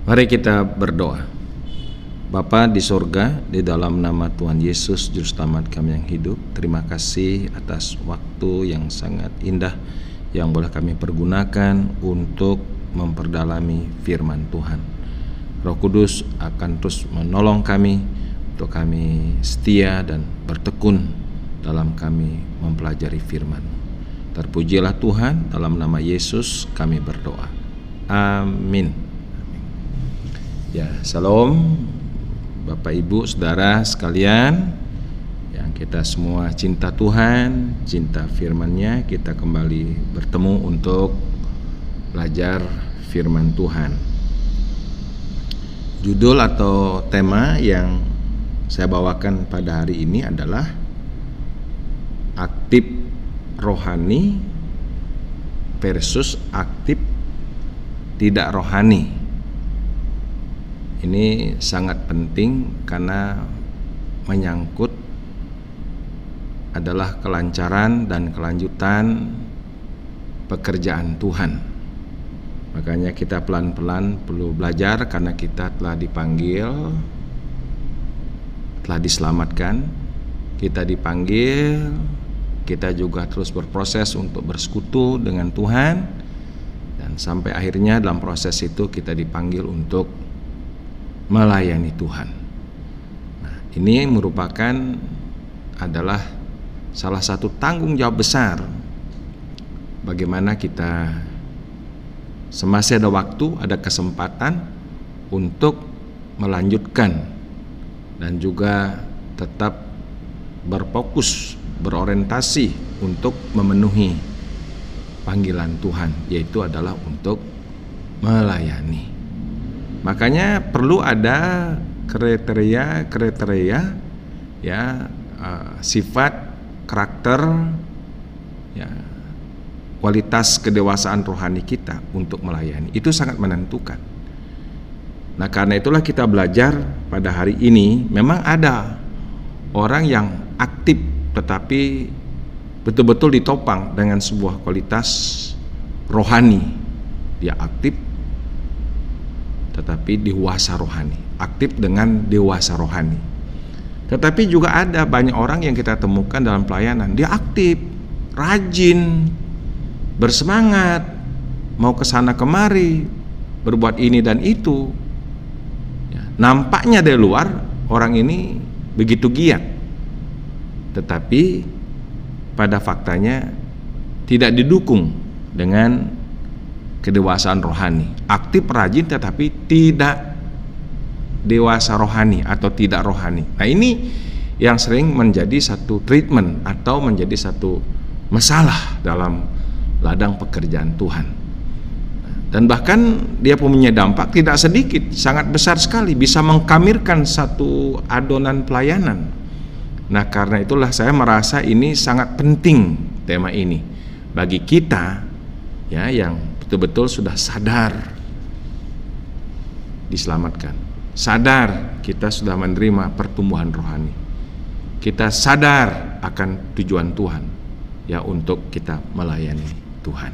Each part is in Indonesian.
Mari kita berdoa. Bapa di sorga, di dalam nama Tuhan Yesus Juru Selamat kami yang hidup, terima kasih atas waktu yang sangat indah yang boleh kami pergunakan untuk memperdalami firman Tuhan. Roh Kudus akan terus menolong kami untuk kami setia dan bertekun dalam kami mempelajari firman. Terpujilah Tuhan, dalam nama Yesus kami berdoa. Amin. Ya, salam Bapak Ibu Saudara sekalian yang kita semua cinta Tuhan, cinta firman-Nya, kita kembali bertemu untuk belajar firman Tuhan. Judul atau tema yang saya bawakan pada hari ini adalah aktif rohani versus aktif tidak rohani. Ini sangat penting karena menyangkut adalah kelancaran dan kelanjutan pekerjaan Tuhan. Makanya kita pelan-pelan perlu belajar karena kita telah dipanggil, telah diselamatkan, kita dipanggil, kita juga terus berproses untuk bersekutu dengan Tuhan, dan sampai akhirnya dalam proses itu kita dipanggil untuk melayani Tuhan. Nah, ini merupakan adalah salah satu tanggung jawab besar bagaimana kita semasih ada waktu, ada kesempatan untuk melanjutkan dan juga tetap berfokus, berorientasi untuk memenuhi panggilan Tuhan, yaitu adalah untuk melayani. Makanya perlu ada kriteria ya, sifat, karakter, ya, kualitas kedewasaan rohani kita untuk melayani. Itu sangat menentukan. Nah, karena itulah kita belajar pada hari ini. Memang ada orang yang aktif tetapi betul-betul ditopang dengan sebuah kualitas rohani. Dia aktif tetapi dewasa rohani, aktif dengan dewasa rohani. Tetapi juga ada banyak orang yang kita temukan dalam pelayanan, dia aktif, rajin, bersemangat, mau kesana kemari, berbuat ini dan itu. Ya, nampaknya dari luar orang ini begitu giat, tetapi pada faktanya tidak didukung dengan kedewasaan rohani. Aktif, rajin, tetapi tidak dewasa rohani atau tidak rohani. Nah, ini yang sering menjadi satu treatment atau menjadi satu masalah dalam ladang pekerjaan Tuhan. Dan bahkan dia punya dampak tidak sedikit, sangat besar sekali, bisa mengkamirkan satu adonan pelayanan. Nah, karena itulah saya merasa ini sangat penting tema ini bagi kita, ya, yang betul-betul sudah sadar diselamatkan, sadar kita sudah menerima pertumbuhan rohani, kita sadar akan tujuan Tuhan, ya, untuk kita melayani Tuhan.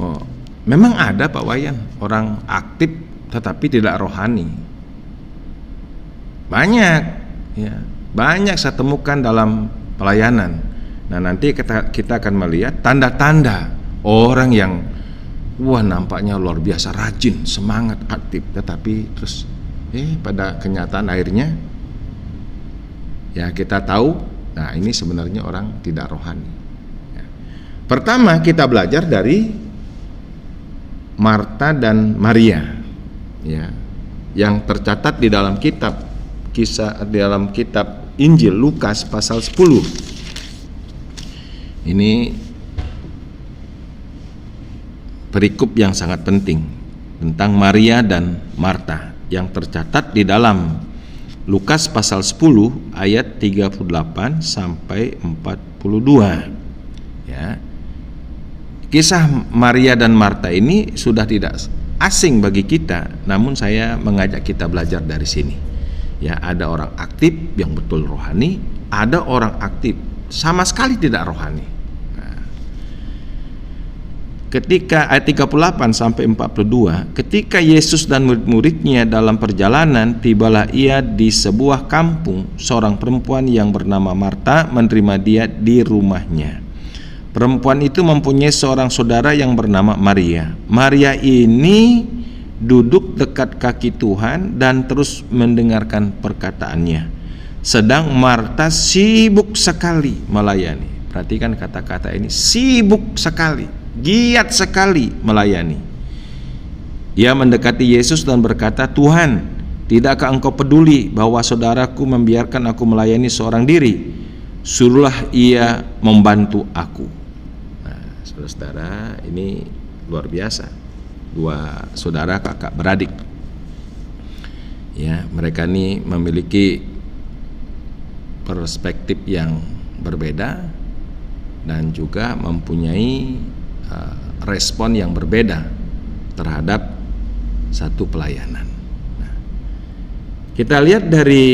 Oh, memang ada Pak Wayan orang aktif tetapi tidak rohani. Banyak, ya, banyak saya temukan dalam pelayanan. Nah, nanti kita akan melihat tanda-tanda orang yang nampaknya luar biasa rajin, semangat, aktif, tetapi terus pada kenyataan akhirnya ya kita tahu, nah ini sebenarnya orang tidak rohani. Ya. Pertama kita belajar dari Marta dan Maria, ya, yang tercatat di dalam kitab kisah, di dalam kitab Injil Lukas pasal 10. Ini perikop yang sangat penting tentang Maria dan Marta yang tercatat di dalam Lukas pasal 10 ayat 38 sampai 42. Ya. Kisah Maria dan Marta ini sudah tidak asing bagi kita, namun saya mengajak kita belajar dari sini. Ya, ada orang aktif yang betul rohani, ada orang aktif sama sekali tidak rohani. ketika ayat 38 sampai 42, ketika Yesus dan murid-muridnya dalam perjalanan, tibalah ia di sebuah kampung. Seorang perempuan yang bernama Marta menerima dia di rumahnya. Perempuan itu mempunyai seorang saudara yang bernama Maria. Maria ini duduk dekat kaki Tuhan dan terus mendengarkan perkataannya. Sedang Marta sibuk sekali melayani. Perhatikan kata-kata ini, sibuk sekali, giat sekali melayani. Ia mendekati Yesus dan berkata, "Tuhan, tidakkah engkau peduli bahwa saudaraku membiarkan aku melayani seorang diri? Suruhlah ia membantu aku." Nah, saudara-saudara, ini luar biasa. Dua saudara kakak beradik. Ya, mereka ini memiliki perspektif yang berbeda dan juga mempunyai respon yang berbeda terhadap satu pelayanan. Nah, kita lihat dari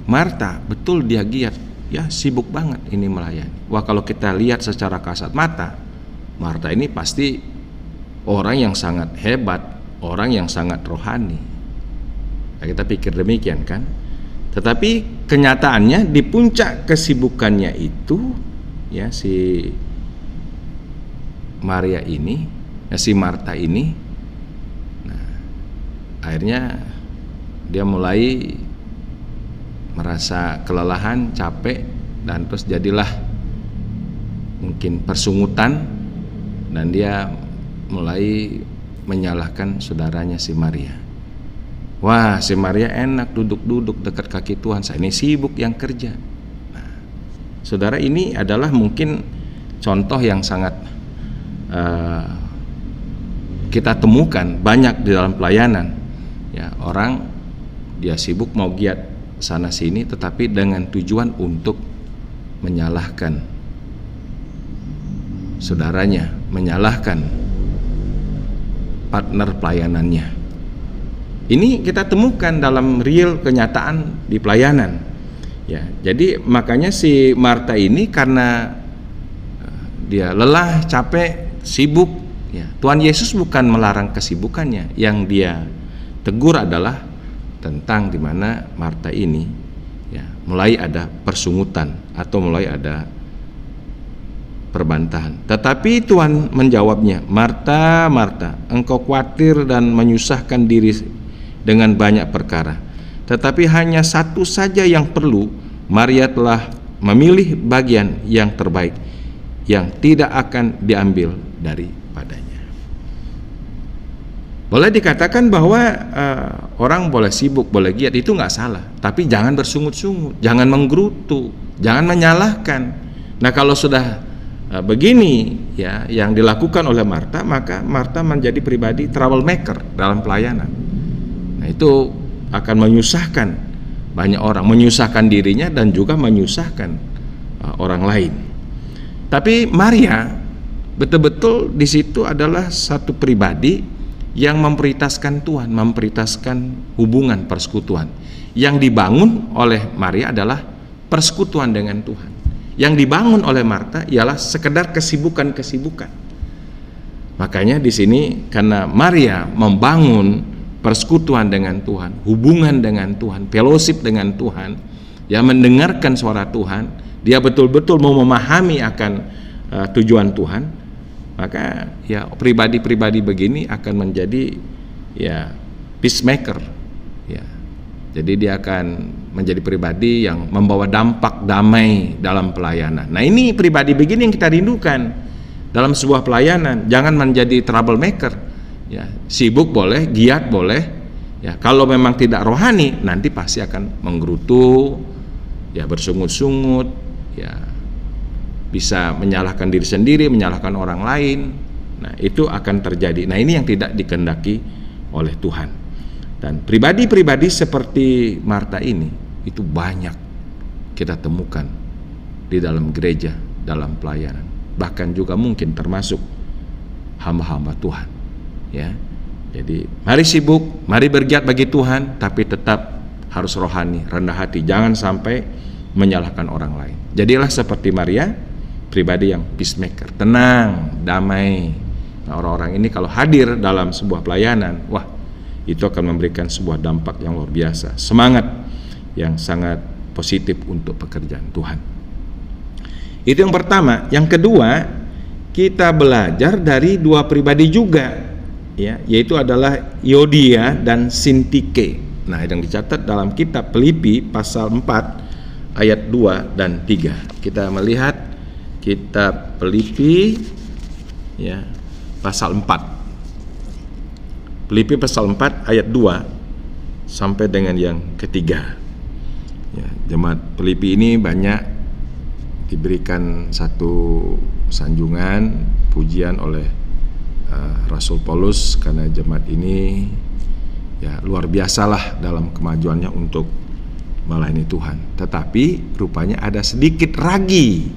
Marta, betul dia giat, ya sibuk banget ini melayani. Wah, kalau kita lihat secara kasat mata, Marta ini pasti orang yang sangat hebat, orang yang sangat rohani. Nah, kita pikir demikian kan? Tetapi kenyataannya di puncak kesibukannya itu, ya si Maria ini, si Marta ini, nah, akhirnya dia mulai merasa kelelahan, capek, dan terus jadilah mungkin persungutan, dan dia mulai menyalahkan saudaranya si Maria. Wah, si Maria enak duduk-duduk dekat kaki Tuhan, saya ini sibuk yang kerja. Nah, saudara, ini adalah mungkin contoh yang sangat kita temukan banyak di dalam pelayanan. Ya, orang dia sibuk mau giat sana sini, tetapi dengan tujuan untuk menyalahkan saudaranya, menyalahkan partner pelayanannya. Ini kita temukan dalam real kenyataan di pelayanan. Ya, jadi makanya si Marta ini karena dia lelah, capek, sibuk, ya, Tuhan Yesus bukan melarang kesibukannya. Yang dia tegur adalah tentang di mana Marta ini, ya, mulai ada persungutan atau mulai ada perbantahan. Tetapi Tuhan menjawabnya, "Marta, Marta, engkau khawatir dan menyusahkan diri dengan banyak perkara. Tetapi hanya satu saja yang perlu. Maria telah memilih bagian yang terbaik, yang tidak akan diambil daripadanya." Boleh dikatakan bahwa orang boleh sibuk, boleh giat, itu nggak salah. Tapi jangan bersungut-sungut, jangan menggerutu, jangan menyalahkan. Nah, kalau sudah begini, ya, yang dilakukan oleh Marta, maka Marta menjadi pribadi troublemaker dalam pelayanan. Nah, itu akan menyusahkan banyak orang, menyusahkan dirinya dan juga menyusahkan orang lain. Tapi Maria betul-betul di situ adalah satu pribadi yang memprioritaskan Tuhan, memprioritaskan hubungan persekutuan. Yang dibangun oleh Maria adalah persekutuan dengan Tuhan. Yang dibangun oleh Marta ialah sekedar kesibukan-kesibukan. Makanya di sini karena Maria membangun persekutuan dengan Tuhan, hubungan dengan Tuhan, fellowship dengan Tuhan, ya, mendengarkan suara Tuhan, dia betul-betul mau memahami akan tujuan Tuhan, maka ya pribadi-pribadi begini akan menjadi ya peacemaker, ya. Jadi dia akan menjadi pribadi yang membawa dampak damai dalam pelayanan. Nah, ini pribadi begini yang kita rindukan dalam sebuah pelayanan. Jangan menjadi troublemaker. Ya, sibuk boleh, giat boleh. Ya, kalau memang tidak rohani, nanti pasti akan menggerutu, ya, bersungut-sungut, ya, bisa menyalahkan diri sendiri, menyalahkan orang lain. Nah, itu akan terjadi. Nah, ini yang tidak dikehendaki oleh Tuhan. Dan pribadi-pribadi seperti Marta ini itu banyak kita temukan di dalam gereja, dalam pelayanan. Bahkan juga mungkin termasuk hamba-hamba Tuhan. Ya, jadi mari sibuk, mari bergiat bagi Tuhan, tapi tetap harus rohani, rendah hati, jangan sampai menyalahkan orang lain. Jadilah seperti Maria, pribadi yang peacemaker, tenang, damai, Nah, orang-orang ini kalau hadir dalam sebuah pelayanan, wah, itu akan memberikan sebuah dampak yang luar biasa, semangat yang sangat positif untuk pekerjaan Tuhan. Itu yang pertama. Yang kedua, kita belajar dari dua pribadi juga, ya, yaitu adalah Euodia dan Sintike. Nah, yang dicatat dalam kitab Filipi pasal 4 ayat 2 dan 3. Kita melihat kitab Filipi, ya, pasal 4. Filipi pasal 4 ayat 2 sampai dengan yang ketiga. Ya, jemaat Filipi ini banyak diberikan satu sanjungan, pujian oleh Rasul Paulus, karena jemaat ini ya luar biasalah dalam kemajuannya untuk melayani Tuhan. Tetapi rupanya ada sedikit ragi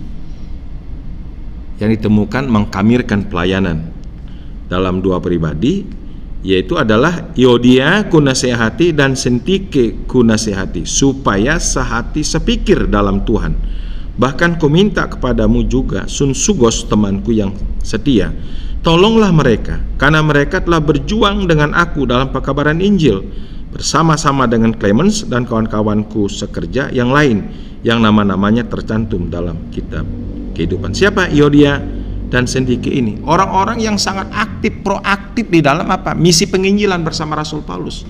yang ditemukan mengkamirkan pelayanan dalam dua pribadi, yaitu adalah Euodia ku nasihati dan Sintike ku nasihati, supaya sehati sepikir dalam Tuhan. Bahkan ku minta kepadamu juga, Sunsugos temanku yang setia, tolonglah mereka, karena mereka telah berjuang dengan aku dalam pekabaran Injil, bersama-sama dengan Clemens dan kawan-kawanku sekerja yang lain, yang nama-namanya tercantum dalam kitab kehidupan. Siapa Euodia dan Sintike ini? Orang-orang yang sangat aktif, proaktif di dalam apa? Misi penginjilan bersama Rasul Paulus.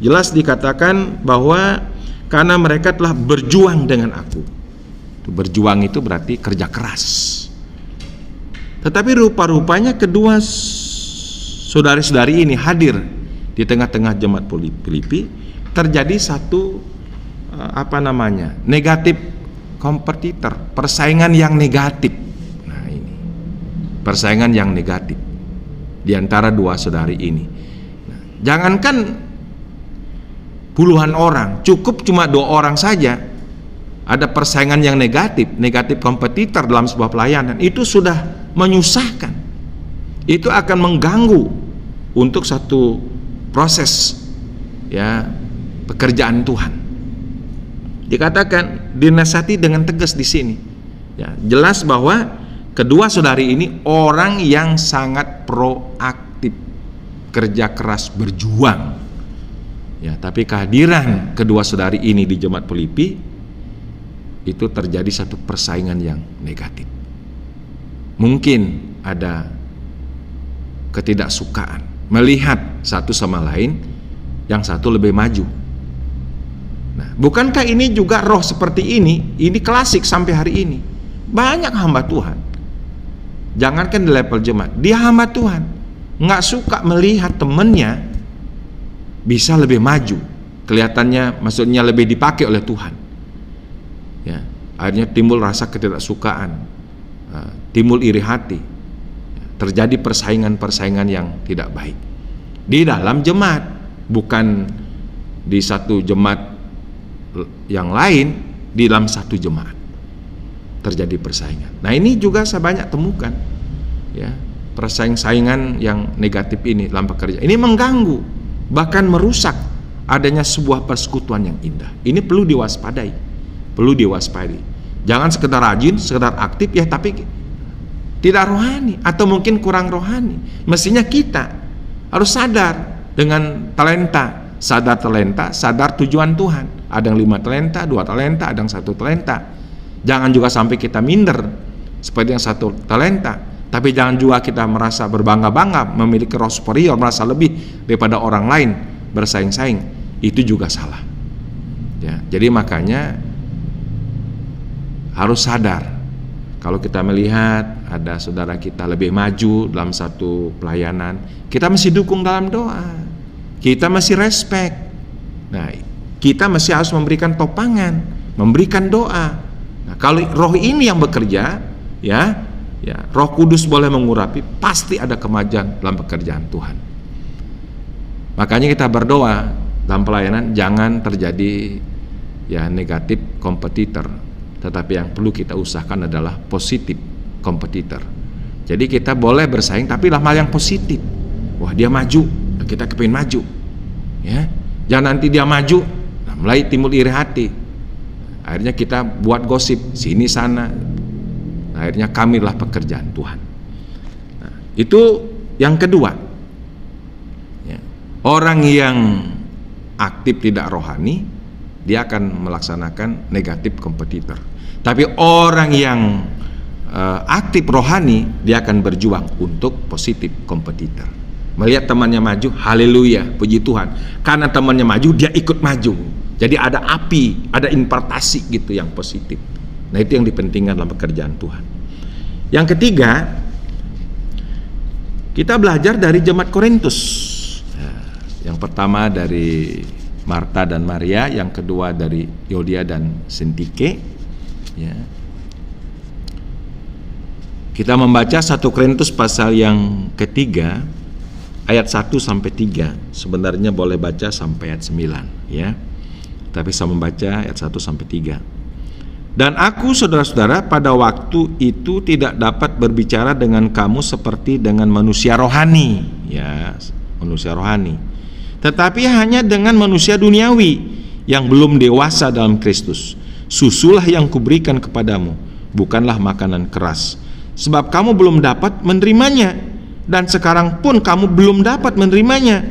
Jelas dikatakan bahwa karena mereka telah berjuang dengan aku. Berjuang itu berarti kerja keras. Tetapi rupa-rupanya kedua saudari-saudari ini hadir di tengah-tengah jemaat Filipi, terjadi satu negatif kompetitor, persaingan yang negatif. Nah, ini persaingan yang negatif di antara dua saudari ini. Nah, jangankan puluhan orang, cukup cuma 2 orang saja ada persaingan yang negatif kompetitor dalam sebuah pelayanan, itu sudah menyusahkan. Itu akan mengganggu untuk satu proses, ya, pekerjaan Tuhan. Dikatakan dinasihati dengan tegas di sini. Ya, jelas bahwa kedua saudari ini orang yang sangat proaktif, kerja keras, berjuang. Ya, tapi kehadiran kedua saudari ini di jemaat Filipi itu terjadi satu persaingan yang negatif. Mungkin ada ketidaksukaan melihat satu sama lain, yang satu lebih maju. Nah, bukankah ini juga roh seperti ini? Ini klasik sampai hari ini. Banyak hamba Tuhan, jangankan di level jemaat, dia hamba Tuhan nggak suka melihat temennya bisa lebih maju, kelihatannya maksudnya lebih dipakai oleh Tuhan. Ya, akhirnya timbul rasa ketidaksukaan, timbul iri hati, terjadi persaingan-persaingan yang tidak baik di dalam jemaat, bukan di satu jemaat yang lain, di dalam satu jemaat terjadi persaingan. Nah, ini juga saya banyak temukan, ya, persaingan yang negatif ini dalam pekerjaan. Ini mengganggu, bahkan merusak adanya sebuah persekutuan yang indah. Ini perlu diwaspadai. Jangan sekedar rajin, sekedar aktif, ya, tapi tidak rohani atau mungkin kurang rohani. Mestinya kita harus sadar dengan talenta, sadar tujuan Tuhan. Ada yang 5 talenta, 2 talenta, ada yang 1 talenta. Jangan juga sampai kita minder seperti yang 1 talenta, tapi jangan juga kita merasa berbangga-bangga, memiliki roh superior, merasa lebih daripada orang lain, bersaing-saing. Itu juga salah. Ya, jadi makanya harus sadar, kalau kita melihat ada saudara kita lebih maju dalam satu pelayanan, kita mesti dukung dalam doa, kita mesti respect. Nah, kita mesti harus memberikan topangan, memberikan doa. Nah, kalau roh ini yang bekerja, ya, Roh Kudus boleh mengurapi, pasti ada kemajuan dalam pekerjaan Tuhan. Makanya kita berdoa dalam pelayanan jangan terjadi ya negatif kompetitor, tetapi yang perlu kita usahakan adalah positif kompetitor. Jadi kita boleh bersaing tapi dalam hal yang positif. Wah, dia maju, kita kepingin maju, ya. Jangan nanti dia maju, nah, mulai timbul iri hati. Akhirnya kita buat gosip sini sana. Nah, akhirnya kamilah pekerjaan Tuhan. Nah, itu Yang kedua, ya, orang yang aktif tidak rohani, dia akan melaksanakan negatif kompetitor. Tapi orang yang aktif rohani, dia akan berjuang untuk positif kompetitor. Melihat temannya maju, haleluya, puji Tuhan. Karena temannya maju, dia ikut maju. Jadi ada api, ada impartasi gitu yang positif. Nah, itu yang dipentingkan dalam pekerjaan Tuhan. Yang ketiga, kita belajar dari jemaat Korintus. Yang pertama dari Marta dan Maria, yang kedua dari Yodia dan Sintike. Ya. Kita membaca 1 Korintus pasal yang ketiga, ayat 1 sampai 3. Sebenarnya boleh baca sampai ayat 9, ya. Tapi saya membaca ayat 1 sampai 3. Dan aku, saudara-saudara, pada waktu itu tidak dapat berbicara dengan kamu seperti dengan manusia rohani, ya, manusia rohani, tetapi hanya dengan manusia duniawi yang belum dewasa dalam Kristus. Susulah yang kuberikan kepadamu, bukanlah makanan keras, sebab kamu belum dapat menerimanya, dan sekarang pun kamu belum dapat menerimanya,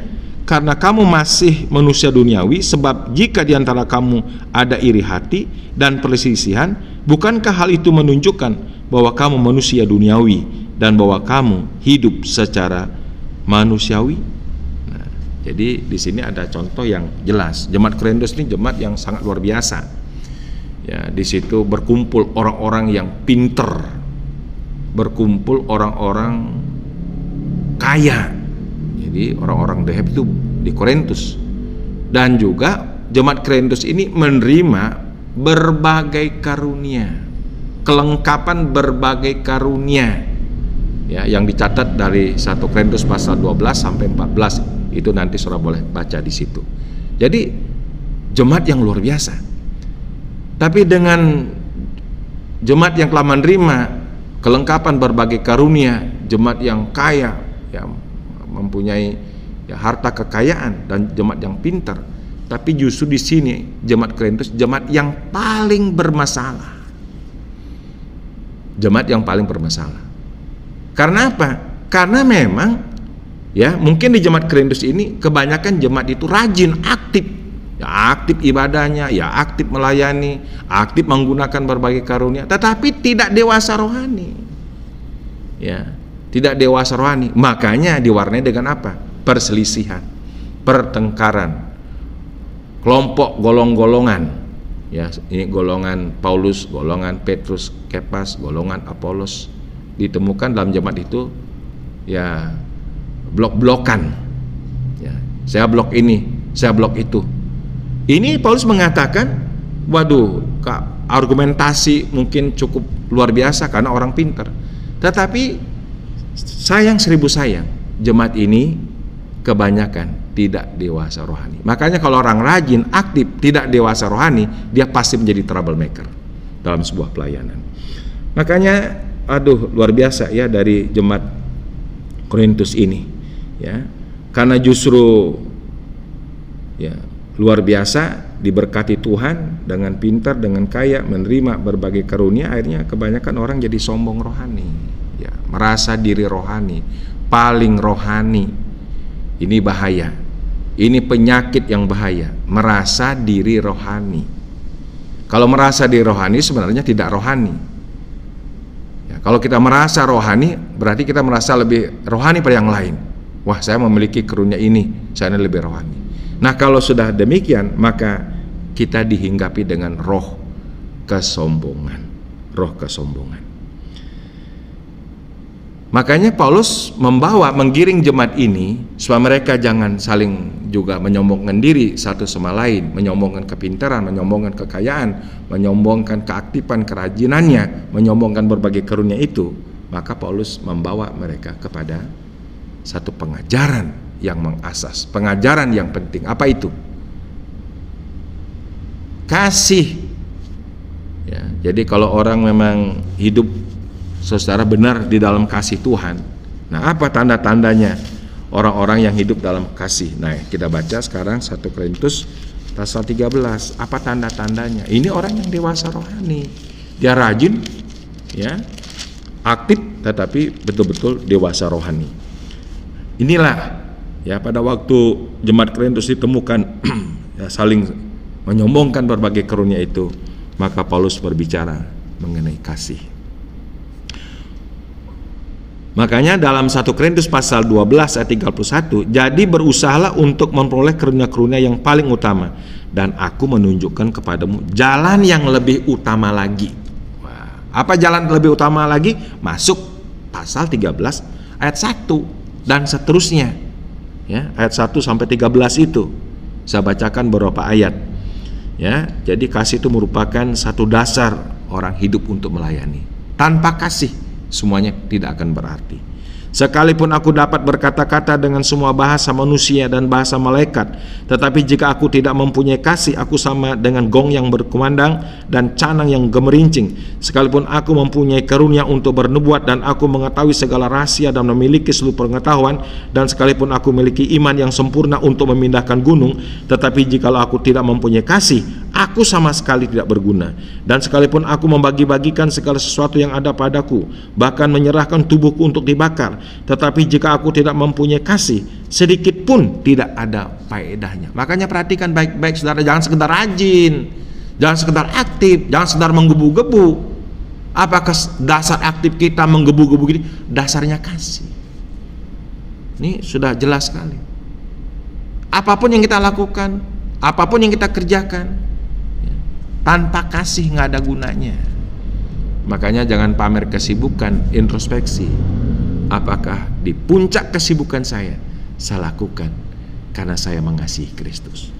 karena kamu masih manusia duniawi. Sebab jika di antara kamu ada iri hati dan perselisihan, bukankah hal itu menunjukkan bahwa kamu manusia duniawi dan bahwa kamu hidup secara manusiawi? Nah, jadi di sini ada contoh yang jelas. Jemaat Korintus ini jemaat yang sangat luar biasa. Ya, di situ berkumpul orang-orang yang pinter, berkumpul orang-orang kaya. Jadi orang-orang dahsyat itu di Korintus. Dan juga jemaat Korintus ini menerima berbagai karunia, kelengkapan berbagai karunia, ya, yang dicatat dari 1 Korintus pasal 12 sampai 14. Itu nanti saudara boleh baca di situ. Jadi jemaat yang luar biasa. Tapi dengan jemaat yang telah menerima kelengkapan berbagai karunia, jemaat yang kaya, ya, mempunyai, ya, harta kekayaan, dan jemaat yang pintar, tapi justru di sini jemaat Korintus jemaat yang paling bermasalah. Jemaat yang paling bermasalah. Karena apa? Karena memang, ya, mungkin di jemaat Korintus ini kebanyakan jemaat itu rajin, aktif, ya, aktif ibadahnya, ya, aktif melayani, aktif menggunakan berbagai karunia, tetapi tidak dewasa rohani. Ya, tidak dewasa rohani. Makanya diwarnai dengan apa? Perselisihan, pertengkaran, kelompok, golong-golongan. Ya, ini golongan Paulus, golongan Petrus, Kepas, golongan Apolos. Ditemukan dalam jemaat itu, ya, blok-blokan. Ya, saya blok ini, saya blok itu. Ini Paulus mengatakan, waduh, argumentasi mungkin cukup luar biasa karena orang pintar. Tetapi sayang 1000 sayang, jemaat ini kebanyakan tidak dewasa rohani. Makanya kalau orang rajin, aktif, tidak dewasa rohani, dia pasti menjadi troublemaker dalam sebuah pelayanan. Makanya, aduh, luar biasa, ya, dari jemaat Korintus ini, ya, karena justru, ya, luar biasa, diberkati Tuhan dengan pintar, dengan kaya, menerima berbagai karunia, akhirnya kebanyakan orang jadi sombong rohani. Ya, merasa diri rohani, paling rohani. Ini bahaya. Ini penyakit yang bahaya, merasa diri rohani. Kalau merasa diri rohani sebenarnya tidak rohani. Ya, kalau kita merasa rohani, berarti kita merasa lebih rohani pada yang lain. Wah, saya memiliki karunia ini, saya lebih rohani. Nah, kalau sudah demikian, maka kita dihinggapi dengan roh kesombongan. Roh kesombongan. Makanya Paulus menggiring jemaat ini supaya mereka jangan saling juga menyombongkan diri satu sama lain, menyombongkan kepintaran, menyombongkan kekayaan, menyombongkan keaktifan, kerajinannya, menyombongkan berbagai karunia itu. Maka Paulus membawa mereka kepada satu pengajaran yang mengasas, pengajaran yang penting. Apa itu? Kasih. Ya, jadi kalau orang memang hidup secara benar di dalam kasih Tuhan, nah, apa tanda-tandanya orang-orang yang hidup dalam kasih? Nah, kita baca sekarang 1 Korintus pasal 13. Apa tanda-tandanya? Ini orang yang dewasa rohani. Dia rajin, ya, aktif, tetapi betul-betul dewasa rohani. Inilah ya pada waktu jemaat Korintus ditemukan ya, saling menyombongkan berbagai karunia itu, maka Paulus berbicara mengenai kasih. Makanya dalam 1 Korintus pasal 12 ayat 31, jadi berusahalah untuk memperoleh karunia-karunia yang paling utama, dan aku menunjukkan kepadamu jalan yang lebih utama lagi. Wah, apa jalan lebih utama lagi? Masuk pasal 13 ayat 1 dan seterusnya ya, ayat 1 sampai 13 itu saya bacakan beberapa ayat ya. Jadi kasih itu merupakan satu dasar orang hidup untuk melayani. Tanpa kasih semuanya tidak akan berarti. Sekalipun aku dapat berkata-kata dengan semua bahasa manusia dan bahasa malaikat, tetapi jika aku tidak mempunyai kasih, aku sama dengan gong yang berkumandang dan canang yang gemerincing. Sekalipun aku mempunyai karunia untuk bernubuat dan aku mengetahui segala rahasia dan memiliki seluruh pengetahuan, dan sekalipun aku memiliki iman yang sempurna untuk memindahkan gunung, tetapi jikalau aku tidak mempunyai kasih, aku sama sekali tidak berguna. Dan sekalipun aku membagi-bagikan segala sesuatu yang ada padaku, bahkan menyerahkan tubuhku untuk dibakar, tetapi jika aku tidak mempunyai kasih, sedikit pun tidak ada faedahnya. Makanya perhatikan baik-baik saudara, jangan sekedar rajin, jangan sekedar aktif, jangan sekedar menggebu-gebu. Apakah dasar aktif kita menggebu-gebu ini? Dasarnya kasih. Ini sudah jelas sekali. Apapun yang kita lakukan, apapun yang kita kerjakan, tanpa kasih nggak ada gunanya. Makanya jangan pamer kesibukan, introspeksi. Apakah di puncak kesibukan saya lakukan karena saya mengasihi Kristus?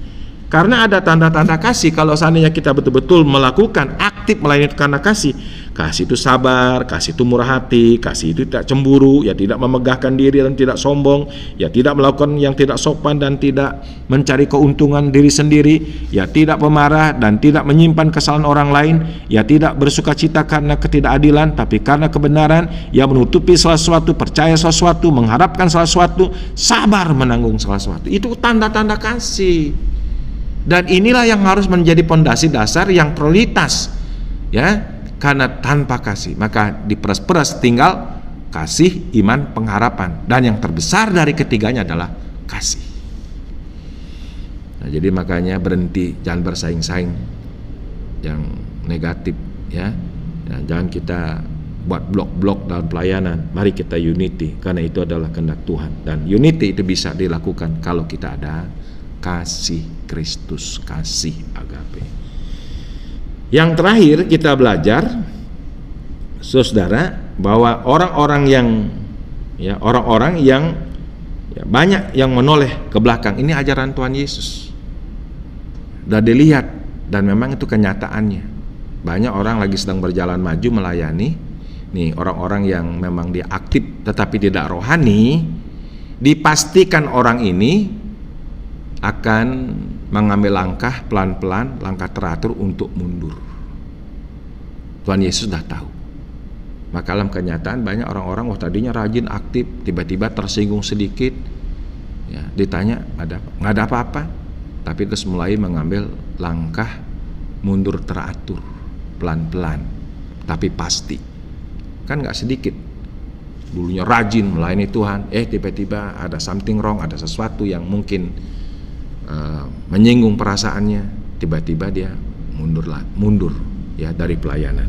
Karena ada tanda-tanda kasih. Kalau seandainya kita betul-betul melakukan aktif melayani karena kasih, kasih itu sabar, kasih itu murah hati, kasih itu tidak cemburu, ya tidak memegahkan diri dan tidak sombong, ya tidak melakukan yang tidak sopan dan tidak mencari keuntungan diri sendiri, ya tidak pemarah dan tidak menyimpan kesalahan orang lain, ya tidak bersukacita karena ketidakadilan, tapi karena kebenaran, ya menutupi sesuatu, percaya sesuatu, mengharapkan sesuatu, sabar menanggung sesuatu. Itu tanda-tanda kasih. Dan inilah yang harus menjadi pondasi dasar yang prioritas, ya. Karena tanpa kasih maka diperas-peras tinggal kasih, iman, pengharapan, dan yang terbesar dari ketiganya adalah kasih. Nah, jadi makanya berhenti, jangan bersaing-saing yang negatif, ya. Jangan kita buat blok-blok dalam pelayanan. Mari kita unity, karena itu adalah kehendak Tuhan, dan unity itu bisa dilakukan kalau kita ada kasih Kristus, kasih agape. Yang terakhir kita belajar, saudara, bahwa orang-orang yang banyak yang menoleh ke belakang, ini ajaran Tuhan Yesus. Sudah dilihat dan memang itu kenyataannya. Banyak orang lagi sedang berjalan maju melayani. Nih, orang-orang yang memang dia aktif tetapi tidak rohani, dipastikan orang ini akan mengambil langkah pelan-pelan, langkah teratur untuk mundur. Tuhan Yesus sudah tahu. Maka dalam kenyataan banyak orang-orang tadinya rajin, aktif, tiba-tiba tersinggung sedikit, ya, ditanya ada nggak ada apa-apa, tapi terus mulai mengambil langkah mundur teratur, pelan-pelan, tapi pasti. Kan nggak sedikit. Dulunya rajin melayani Tuhan, tiba-tiba ada something wrong, ada sesuatu yang mungkin menyinggung perasaannya, tiba-tiba dia mundur ya dari pelayanan.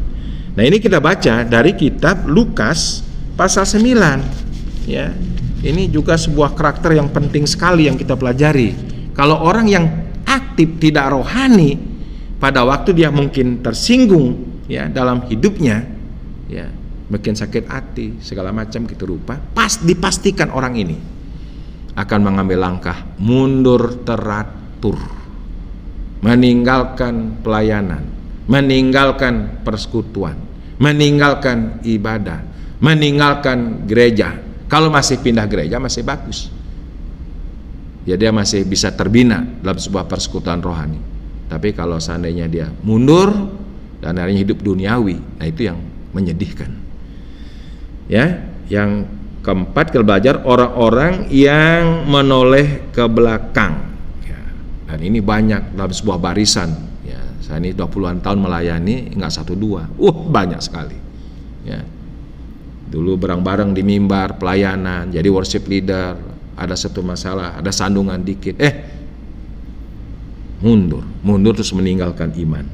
Nah, ini kita baca dari kitab Lukas pasal 9 ya. Ini juga sebuah karakter yang penting sekali yang kita pelajari. Kalau orang yang aktif tidak rohani, pada waktu dia mungkin tersinggung ya dalam hidupnya, ya mungkin sakit hati segala macam gitu rupa, dipastikan orang ini akan mengambil langkah mundur teratur, meninggalkan pelayanan, meninggalkan persekutuan, meninggalkan ibadah, meninggalkan gereja. Kalau masih pindah gereja masih bagus, ya dia masih bisa terbina dalam sebuah persekutuan rohani. Tapi kalau seandainya dia mundur dan hanya hidup duniawi, nah itu yang menyedihkan. Ya, yang keempat kita belajar orang-orang yang menoleh ke belakang, ya, dan ini banyak dalam sebuah barisan. Ya, saya ini 20-an tahun melayani, nggak 1-2, banyak sekali. Ya, dulu bareng-bareng di mimbar pelayanan, jadi worship leader, ada satu masalah, ada sandungan dikit, mundur terus meninggalkan iman.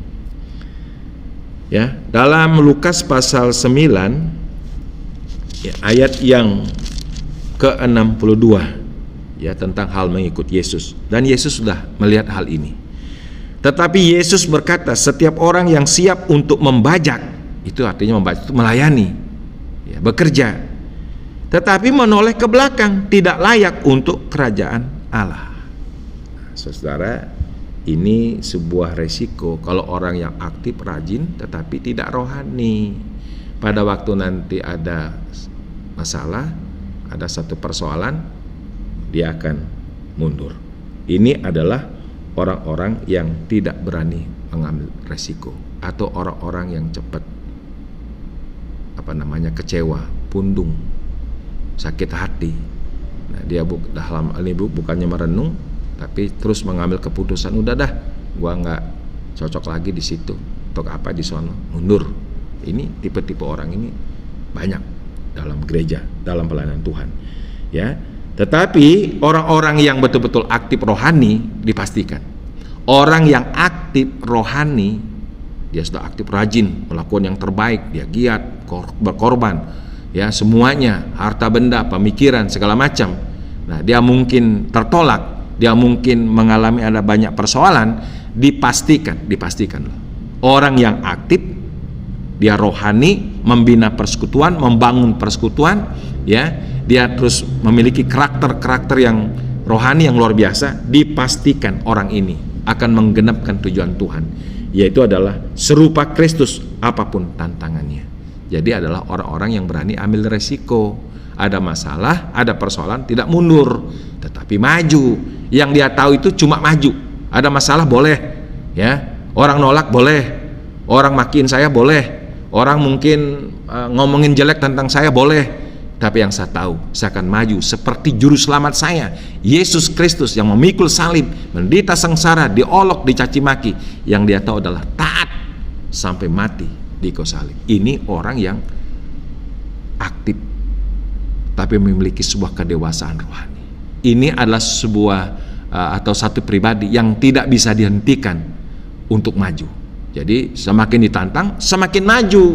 Ya, dalam Lukas pasal 9 ya, ayat yang ke-62 ya, tentang hal mengikut Yesus. Dan Yesus sudah melihat hal ini. Tetapi Yesus berkata, setiap orang yang siap untuk membajak, itu artinya membajak itu melayani, ya, bekerja, tetapi menoleh ke belakang, tidak layak untuk kerajaan Allah. Nah, saudara, ini sebuah resiko kalau orang yang aktif, rajin, tetapi tidak rohani. Pada waktu nanti ada masalah, ada satu persoalan, dia akan mundur. Ini adalah orang-orang yang tidak berani mengambil resiko, atau orang-orang yang cepat kecewa, pundung, sakit hati. Nah, dia dalam ini bukannya merenung, tapi terus mengambil keputusan, udah dah, gua nggak cocok lagi di situ, untuk apa di sono, mundur. Ini tipe-tipe orang ini banyak dalam gereja, dalam pelayanan Tuhan, ya. Tetapi orang-orang yang betul-betul aktif rohani, dipastikan orang yang aktif rohani, dia sudah aktif rajin melakukan yang terbaik, dia giat berkorban, ya, semuanya, harta benda, pemikiran, segala macam. Nah, dia mungkin tertolak, dia mungkin mengalami ada banyak persoalan, dipastikan orang yang aktif, dia rohani, membina persekutuan, membangun persekutuan, ya, dia terus memiliki karakter yang rohani yang luar biasa, dipastikan orang ini akan menggenapkan tujuan Tuhan, yaitu adalah serupa Kristus apapun tantangannya. Jadi adalah orang-orang yang berani ambil resiko. Ada masalah, ada persoalan, tidak mundur, tetapi maju. Yang dia tahu itu cuma maju. Ada masalah boleh, ya. Orang nolak boleh, orang makin saya boleh, orang mungkin ngomongin jelek tentang saya boleh. Tapi yang saya tahu, saya akan maju seperti juru selamat saya, Yesus Kristus, yang memikul salib, menderita sengsara, diolok, dicaci maki. Yang dia tahu adalah taat sampai mati di kayu salib. Ini orang yang aktif, tapi memiliki sebuah kedewasaan rohani. Ini adalah sebuah atau satu pribadi yang tidak bisa dihentikan untuk maju. Jadi semakin ditantang, semakin maju.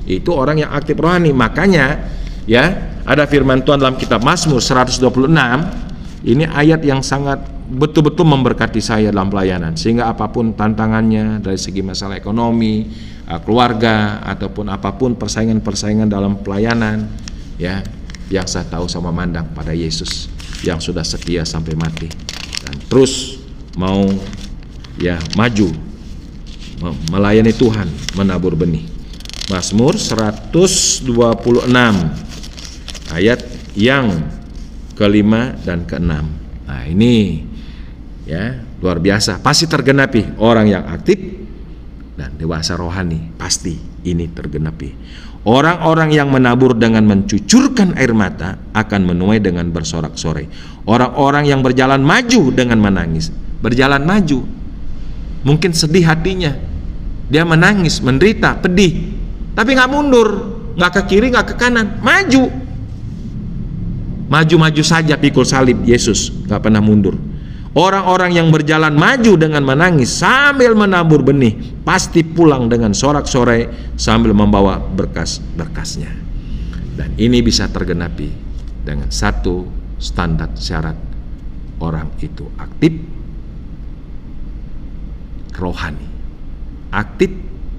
Itu orang yang aktif rohani. Makanya, ya, ada firman Tuhan dalam kitab Mazmur 126. Ini ayat yang sangat betul-betul memberkati saya dalam pelayanan, sehingga apapun tantangannya dari segi masalah ekonomi, keluarga, ataupun apapun persaingan-persaingan dalam pelayanan, ya, yang saya tahu sama mandang pada Yesus yang sudah setia sampai mati dan terus mau, ya, maju melayani Tuhan, menabur benih. Mazmur 126 ayat yang ke-5 dan ke-6. Nah, ini, ya, luar biasa, pasti tergenapi. Orang yang aktif dan dewasa rohani, pasti ini tergenapi. Orang-orang yang menabur dengan mencucurkan air mata akan menuai dengan bersorak-sorai. Orang-orang yang berjalan maju dengan menangis. Berjalan maju, mungkin sedih hatinya, dia menangis, menderita, pedih, tapi nggak mundur, nggak ke kiri, nggak ke kanan, maju saja pikul salib Yesus, nggak pernah mundur. Orang-orang yang berjalan maju dengan menangis sambil menabur benih pasti pulang dengan sorak-sorai sambil membawa berkas-berkasnya. Dan ini bisa tergenapi dengan satu standar syarat: orang itu aktif rohani, aktif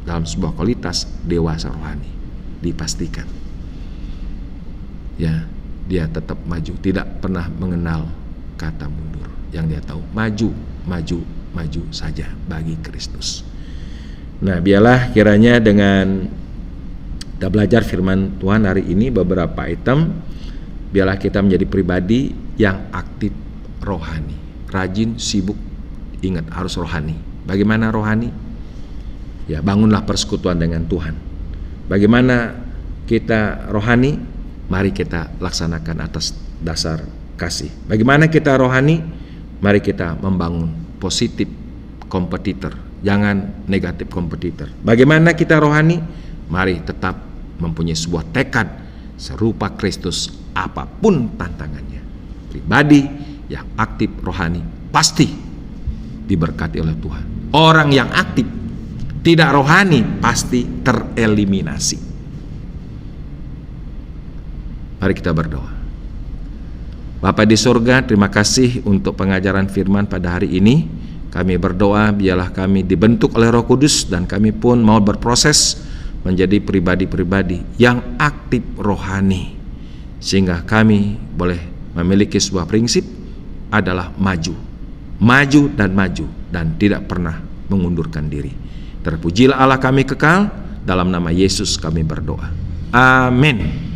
dalam sebuah kualitas dewasa rohani, dipastikan, ya, dia tetap maju, tidak pernah mengenal kata mundur. Yang dia tahu maju saja bagi Kristus. Nah, biarlah kiranya dengan kita belajar firman Tuhan hari ini, beberapa item, biarlah kita menjadi pribadi yang aktif rohani, rajin, sibuk. Ingat, harus rohani. Bagaimana rohani? Ya, bangunlah persekutuan dengan Tuhan. Bagaimana kita rohani? Mari kita laksanakan atas dasar kasih. Bagaimana kita rohani? Mari kita membangun positif kompetitor, jangan negatif kompetitor. Bagaimana kita rohani? Mari tetap mempunyai sebuah tekad serupa Kristus apapun tantangannya. Pribadi yang aktif rohani pasti diberkati oleh Tuhan. Orang yang aktif tidak rohani pasti tereliminasi. Mari kita berdoa. Bapa di surga, terima kasih untuk pengajaran firman pada hari ini. Kami berdoa biarlah kami dibentuk oleh Roh Kudus dan kami pun mau berproses menjadi pribadi-pribadi yang aktif rohani, sehingga kami boleh memiliki sebuah prinsip adalah maju dan tidak pernah mengundurkan diri. Terpujilah Allah kami kekal, dalam nama Yesus kami berdoa. Amin.